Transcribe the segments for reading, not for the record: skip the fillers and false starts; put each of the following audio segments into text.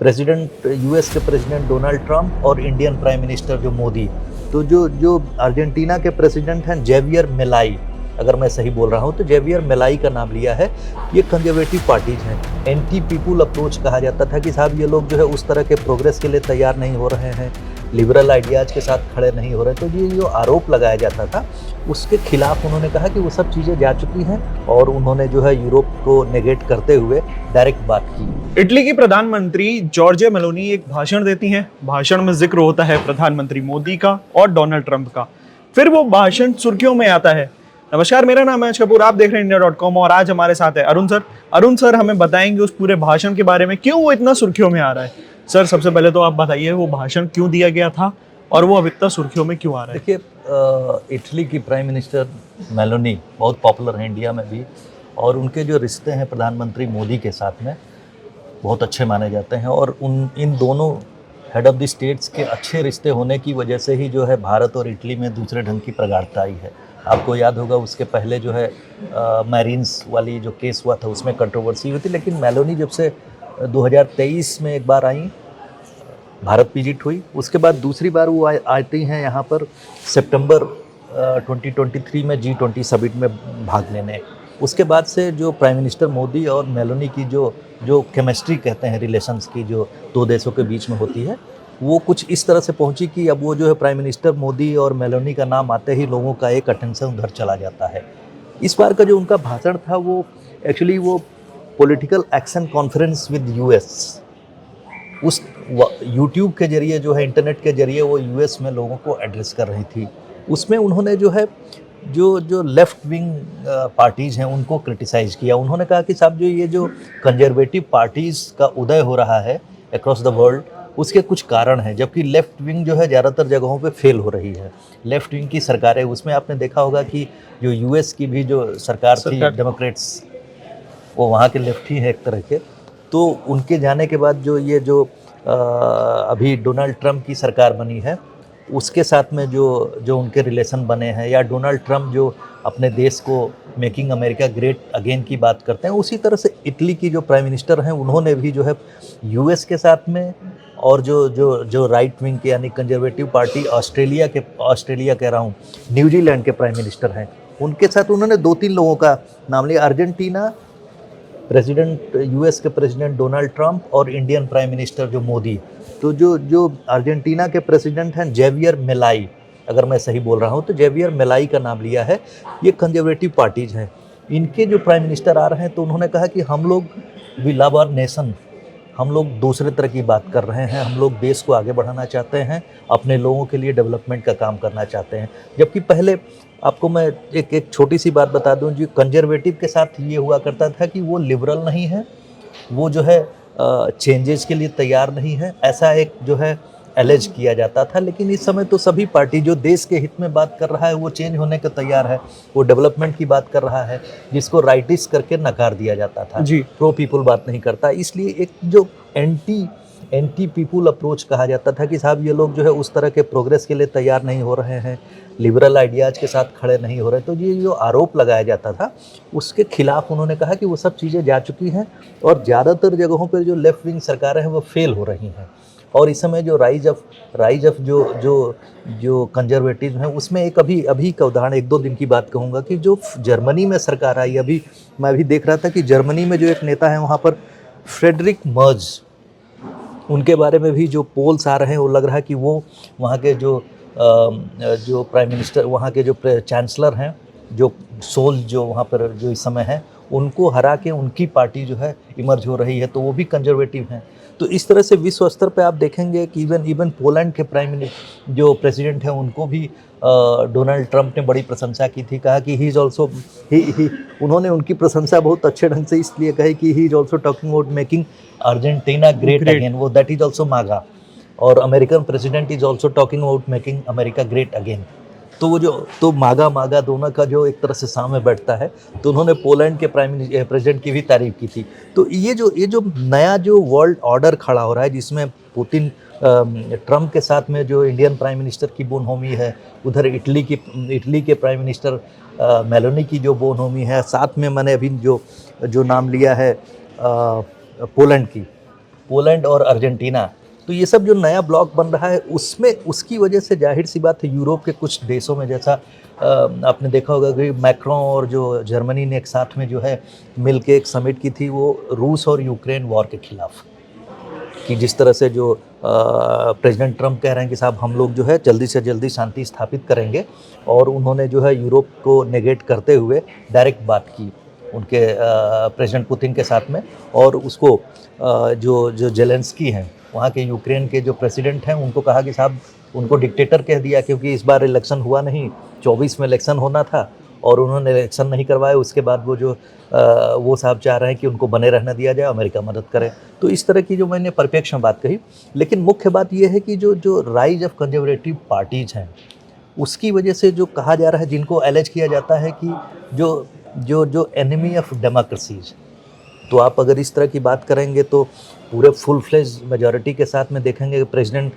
President US के president Donald Trump और Indian prime minister जो मोदी, तो जो जो अर्जेंटीना के प्रेसिडेंट हैं जेवियर मिलाई, अगर मैं सही बोल रहा हूँ तो जेवियर मिलाई का नाम लिया है। ये कंजर्वेटिव पार्टीज हैं। एंटी पीपुल अप्रोच कहा जाता था कि साहब ये लोग जो है उस तरह के प्रोग्रेस के लिए तैयार नहीं हो रहे हैं, लिबरल आइडियाज के साथ खड़े नहीं हो रहे। तो ये जो आरोप लगाया जाता था उसके खिलाफ उन्होंने कहा कि वो सब चीज़ें जा चुकी हैं और उन्होंने जो है यूरोप को नेगेट करते हुए डायरेक्ट बात की। इटली की प्रधानमंत्री जॉर्जिया मेलोनी एक भाषण देती हैं। भाषण में जिक्र होता है प्रधानमंत्री मोदी का और डोनाल्ड ट्रंप का। फिर वो भाषण सुर्खियों में आता है। नमस्कार, मेरा नाम है अज कपूर, आप देख रहे हैं इंडिया.com और आज हमारे साथ है अरुण सर हमें बताएंगे उस पूरे भाषण के बारे में, क्यों वो इतना सुर्खियों में आ रहा है। सर, सबसे पहले तो आप बताइए वो भाषण क्यों दिया गया था और वो अब इतना सुर्खियों में क्यों आ रहा है। देखिए, इटली की प्राइम मिनिस्टर मेलोनी बहुत पॉपुलर है इंडिया में भी, और उनके जो रिश्ते हैं प्रधानमंत्री मोदी के साथ में बहुत अच्छे माने जाते हैं। और इन दोनों हेड ऑफ द स्टेट्स के अच्छे रिश्ते होने की वजह से ही जो है भारत और इटली में दूसरे ढंग की प्रगाढ़ता आई है। आपको याद होगा उसके पहले जो है मैरिन्स वाली जो केस हुआ था उसमें कंट्रोवर्सी हुई थी, लेकिन मेलोनी जब से 2023 में एक बार आई, भारत विजिट हुई, उसके बाद दूसरी बार वो आती हैं यहाँ पर सितंबर 2023 में G20 समिट में भाग लेने। उसके बाद से जो प्राइम मिनिस्टर मोदी और मेलोनी की जो केमिस्ट्री कहते हैं रिलेशंस की, जो दो देशों के बीच में होती है, वो कुछ इस तरह से पहुंची कि अब वो जो है प्राइम मिनिस्टर मोदी और मेलोनी का नाम आते ही लोगों का एक अटेंशन उधर चला जाता है। इस बार का जो उनका भाषण था वो एक्चुअली वो political action conference with US, उस यूट्यूब के जरिए जो है, इंटरनेट के जरिए वो यूएस में लोगों को एड्रेस कर रही थी। उसमें उन्होंने जो है जो लेफ्ट विंग पार्टीज़ हैं उनको क्रिटिसाइज़ किया। उन्होंने कहा कि साहब ये जो कंजर्वेटिव पार्टीज़ का उदय हो रहा है अक्रॉस द वर्ल्ड, उसके कुछ कारण हैं, जबकि लेफ्ट विंग जो है ज़्यादातर जगहों पे फेल हो रही है। लेफ्ट विंग की सरकारें, उसमें आपने देखा होगा कि जो यूएस की भी जो सरकार थी डेमोक्रेट्स, वो वहाँ के लेफ्ट ही है एक तरह के। तो उनके जाने के बाद जो अभी डोनाल्ड ट्रंप की सरकार बनी है, उसके साथ में जो उनके रिलेशन बने हैं, या डोनाल्ड ट्रंप जो अपने देश को मेकिंग अमेरिका ग्रेट अगेन की बात करते हैं, उसी तरह से इटली की जो प्राइम मिनिस्टर हैं उन्होंने भी जो है यूएस के साथ में, और जो राइट विंग के यानी कंजर्वेटिव पार्टी ऑस्ट्रेलिया कह रहा हूँ, न्यूजीलैंड के प्राइम मिनिस्टर हैं, उनके साथ उन्होंने 2-3 लोगों का नाम लिया। अर्जेंटीना प्रेसिडेंट यूएस के प्रेसिडेंट डोनाल्ड ट्रंप और इंडियन प्राइम मिनिस्टर जो मोदी, तो जो अर्जेंटीना के प्रेसिडेंट हैं जेवियर मिलाई, अगर मैं सही बोल रहा हूँ तो जेवियर मिलाई का नाम लिया है। ये कंजर्वेटिव पार्टीज हैं। इनके जो प्राइम मिनिस्टर आ रहे हैं तो उन्होंने कहा कि हम लोग वी लव आवर नेशन, हम लोग दूसरे तरह की बात कर रहे हैं, हम लोग देश को आगे बढ़ाना चाहते हैं, अपने लोगों के लिए डेवलपमेंट का काम करना चाहते हैं। जबकि पहले आपको मैं एक छोटी सी बात बता दूं, जो कंजर्वेटिव के साथ ये हुआ करता था कि वो लिबरल नहीं है, वो जो है चेंजेस के लिए तैयार नहीं है, ऐसा एक जो है एलेज किया जाता था। लेकिन इस समय तो सभी पार्टी जो देश के हित में बात कर रहा है वो चेंज होने को तैयार है, वो डेवलपमेंट की बात कर रहा है, जिसको राइटिस्ट करके नकार दिया जाता था जी, प्रो पीपुल बात नहीं करता। इसलिए एक जो एंटी पीपुल अप्रोच कहा जाता था कि साहब ये लोग जो है उस तरह के प्रोग्रेस के लिए तैयार नहीं हो रहे हैं, लिबरल आइडियाज़ के साथ खड़े नहीं हो रहे। तो ये जो आरोप लगाया जाता था उसके खिलाफ उन्होंने कहा कि वो सब चीज़ें जा चुकी हैं और ज़्यादातर जगहों पर जो लेफ्ट विंग सरकारें हैं वो फेल हो रही हैं। और इस समय जो राइज ऑफ जो कंजर्वेटिव हैं, उसमें एक अभी का उदाहरण 1-2 दिन की बात कहूँगा कि जो जर्मनी में सरकार आई, अभी मैं अभी देख रहा था कि जर्मनी में जो एक नेता है वहाँ पर फ्रेडरिक मर्ज, उनके बारे में भी जो पोल्स आ रहे हैं वो लग रहा है कि वो वहाँ के जो प्राइम मिनिस्टर, वहाँ के जो चांसलर हैं, जो सोल जो वहाँ पर जो इस समय है, उनको हरा के उनकी पार्टी जो है इमर्ज हो रही है, तो वो भी कंजर्वेटिव हैं। तो इस तरह से विश्व स्तर पे आप देखेंगे कि इवन पोलैंड के जो प्रेसिडेंट हैं उनको भी डोनाल्ड ट्रंप ने बड़ी प्रशंसा की थी। कहा कि ही इज़ ऑल्सो उन्होंने उनकी प्रशंसा बहुत अच्छे ढंग से इसलिए कही कि he is also talking about making Argentina great again, वो दैट इज़ ऑल्सो मागा। और American president is also talking about making America great again. तो वो तो मागा दोनों का जो एक तरह से सामने बैठता है, तो उन्होंने पोलैंड के प्रेसिडेंट की भी तारीफ की थी। तो ये जो नया जो वर्ल्ड ऑर्डर खड़ा हो रहा है, जिसमें पुतिन ट्रंप के साथ में जो इंडियन प्राइम मिनिस्टर की बोनहोमी है, उधर इटली के प्राइम मिनिस्टर मेलोनी की जो बोनहोमी है, साथ में मैंने अभी जो नाम लिया है पोलैंड की, पोलैंड और अर्जेंटीना, तो ये सब जो नया ब्लॉक बन रहा है उसमें उसकी वजह से जाहिर सी बात है यूरोप के कुछ देशों में, जैसा आपने देखा होगा कि मैक्रों और जो जर्मनी ने एक साथ में जो है मिल के एक समिट की थी, वो रूस और यूक्रेन वॉर के खिलाफ, कि जिस तरह से जो प्रेसिडेंट ट्रम्प कह रहे हैं कि साहब हम लोग जो है जल्दी से जल्दी शांति स्थापित करेंगे, और उन्होंने जो है यूरोप को नेगेट करते हुए डायरेक्ट बात की उनके प्रेसिडेंट पुतिन के साथ में, और उसको जो जो जेलेंस्की हैं वहाँ के यूक्रेन के जो प्रेसिडेंट हैं उनको कहा कि साहब उनको डिक्टेटर कह दिया, क्योंकि इस बार इलेक्शन हुआ नहीं, 24 में इलेक्शन होना था और उन्होंने इलेक्शन नहीं करवाया। उसके बाद वो जो वो साहब चाह रहे हैं कि उनको बने रहने दिया जाए, अमेरिका मदद करे। तो इस तरह की जो मैंने परिप्रेक्ष्य में बात कही, लेकिन मुख्य बात ये है कि जो जो राइज ऑफ कंजर्वेटिव पार्टीज़ हैं उसकी वजह से जो कहा जा रहा है, जिनको एलेज किया जाता है कि जो जो जो एनिमी ऑफ डेमोक्रेसीज, तो आप अगर इस तरह की बात करेंगे तो पूरे फुल फ्लेज मेजॉरिटी के साथ में देखेंगे कि प्रेसिडेंट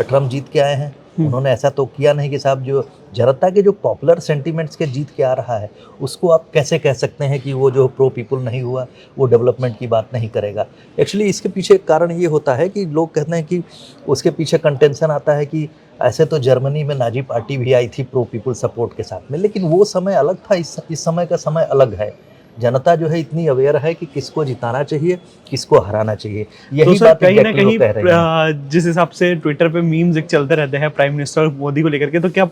ट्रम्प जीत के आए हैं। उन्होंने ऐसा तो किया नहीं कि साहब जो जनता के जो पॉपुलर सेंटीमेंट्स के जीत के आ रहा है उसको आप कैसे कह सकते हैं कि वो जो प्रो पीपल नहीं हुआ, वो डेवलपमेंट की बात नहीं करेगा। एक्चुअली इसके पीछे एक कारण ये होता है कि लोग कहते हैं कि उसके पीछे कंटेंशन आता है कि ऐसे तो जर्मनी में नाजी पार्टी भी आई थी प्रो पीपल सपोर्ट के साथ में, लेकिन वो समय अलग था, इस समय का समय अलग है। जनता जो है इतनी अवेयर है कि किसको जिताना चाहिए, किसको हराना चाहिए। यही तो सर बात कहीं ना exactly वो कह रहे हैं। कहीं जिस हिसाब से ट्विटर पे मीम्स एक चलते रहते हैं प्राइम मिनिस्टर मोदी को लेकर के, तो क्या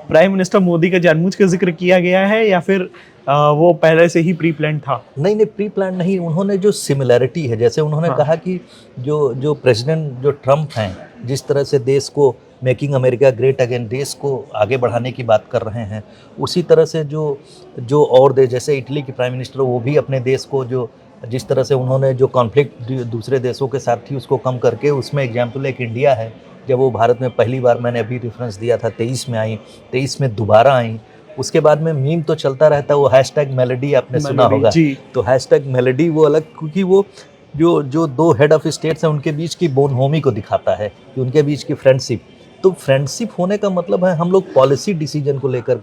प्राइम मिनिस्टर मोदी का जानबूझ के जिक्र किया गया है या फिर वो पहले से ही प्री प्लान था? नहीं नहीं, प्री प्लान नहीं। उन्होंने जो सिमिलैरिटी है, जैसे उन्होंने कहा कि जो जो प्रेसिडेंट जो ट्रम्प हैं जिस तरह से देश को मेकिंग अमेरिका ग्रेट अगेन, देश को आगे बढ़ाने की बात कर रहे हैं, उसी तरह से जो जो और देश जैसे इटली के प्राइम मिनिस्टर, वो भी अपने देश को जो जिस तरह से उन्होंने जो कॉन्फ्लिक्ट दूसरे देशों के साथ थी उसको कम करके, उसमें एग्जाम्पल एक इंडिया है। जब वो भारत में पहली बार, मैंने अभी रेफरेंस दिया था 23 में आई, 23 में दोबारा आई। उसके बाद में मीम तो चलता रहता है, वो हैशटैग मेलोडी आपने सुना होगा। तो हैशटैग मेलोडी वो अलग, क्योंकि वो जो जो दो हेड ऑफ स्टेट्स हैं उनके बीच की बोनहोमी को दिखाता है, कि उनके बीच की फ्रेंडशिप। तो फ्रेंडशिप होने का मतलब है हम लोग पॉलिसी डिसीजन को लेकर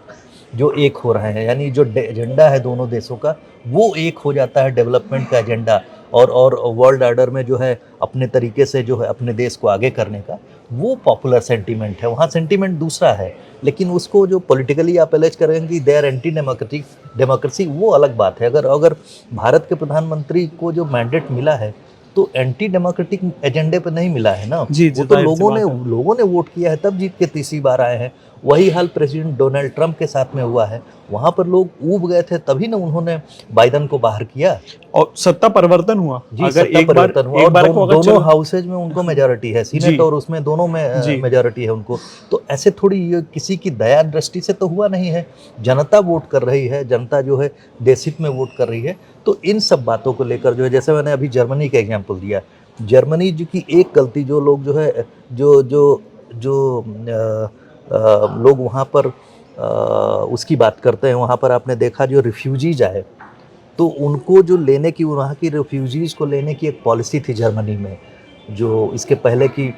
जो एक हो रहे हैं, यानी जो एजेंडा है दोनों देशों का वो एक हो जाता है, डेवलपमेंट का एजेंडा और वर्ल्ड ऑर्डर में जो है अपने तरीके से जो है अपने देश को आगे करने का, वो पॉपुलर सेंटीमेंट है। वहाँ सेंटीमेंट दूसरा है, लेकिन उसको जो पॉलिटिकली आप एलेज करेंगे कि दे आर एंटी डेमोक्रेसी, वो अलग बात है। अगर भारत के प्रधानमंत्री को जो मैंडेट मिला है तो एंटी डेमोक्रेटिक एजेंडे पे नहीं मिला है ना। वो तो लोगों ने वोट किया है, तब जीत के तीसरी बार आए हैं। वही हाल प्रेसिडेंट डोनाल्ड ट्रंप के साथ में हुआ है। वहाँ पर लोग ऊब गए थे, तभी ना उन्होंने बाइडन को बाहर किया और सत्ता परिवर्तन हुआ। जी, सत्ता परिवर्तन हुआ, और दोनों हाउसेज में उनको मेजॉरिटी है, सीनेट और उसमें दोनों में मेजॉरिटी है उनको। तो ऐसे थोड़ी ये किसी की दया दृष्टि से तो हुआ नहीं है, जनता वोट कर रही है, जनता जो है देशहित में वोट कर रही है। तो इन सब बातों को लेकर जो है, जैसे मैंने अभी जर्मनी का एग्जाम्पल दिया, जर्मनी जो की एक गलती जो लोग जो है जो लोग वहाँ पर उसकी बात करते हैं, वहाँ पर आपने देखा जो रिफ्यूजीज आए तो उनको जो लेने की, वहाँ की रिफ्यूजीज़ को लेने की एक पॉलिसी थी जर्मनी में, जो इसके पहले की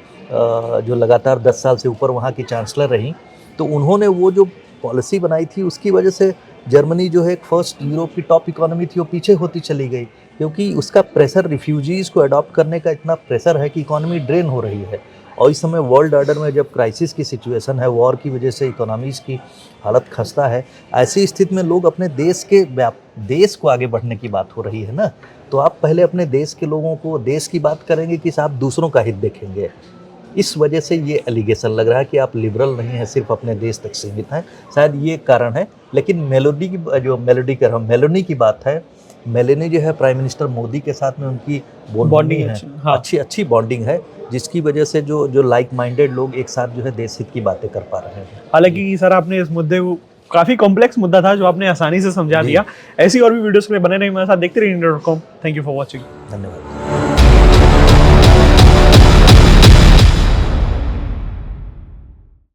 जो लगातार 10 साल से ऊपर वहाँ की चांसलर रही। तो उन्होंने वो जो पॉलिसी बनाई थी उसकी वजह से जर्मनी जो है एक फर्स्ट यूरोप की टॉप इकोनॉमी थी, वो पीछे होती चली गई, क्योंकि उसका प्रेशर, रिफ्यूजीज़ को अडॉप्ट करने का इतना प्रेशर है कि इकोनॉमी ड्रेन हो रही है। और इस समय वर्ल्ड ऑर्डर में जब क्राइसिस की सिचुएशन है, वॉर की वजह से इकोनॉमीज़ की हालत खस्ता है, ऐसी स्थिति में लोग अपने देश को आगे बढ़ने की बात हो रही है ना, तो आप पहले अपने देश के लोगों को, देश की बात करेंगे कि साहब दूसरों का हित देखेंगे। इस वजह से ये एलिगेशन लग रहा है कि आप लिबरल नहीं हैं, सिर्फ अपने देश तक सीमित हैं, शायद ये कारण है। लेकिन मेलोनी की बात है, मेलेनी जो है प्राइम मिनिस्टर मोदी के साथ में उनकी बॉन्डिंग है, हाँ। अच्छी बॉन्डिंग है, जिसकी वजह से जो लाइक माइंडेड लोग एक साथ जो है देश हित की बातें कर पा रहे हैं। हालांकि सर आपने इस मुद्दे को, काफी कॉम्प्लेक्स मुद्दा था जो आपने आसानी से समझा दिया। ऐसी और भी वीडियोस के लिए बने रहिए मेरे साथ, देखते रहिए India. Thank you for watching. धन्यवाद।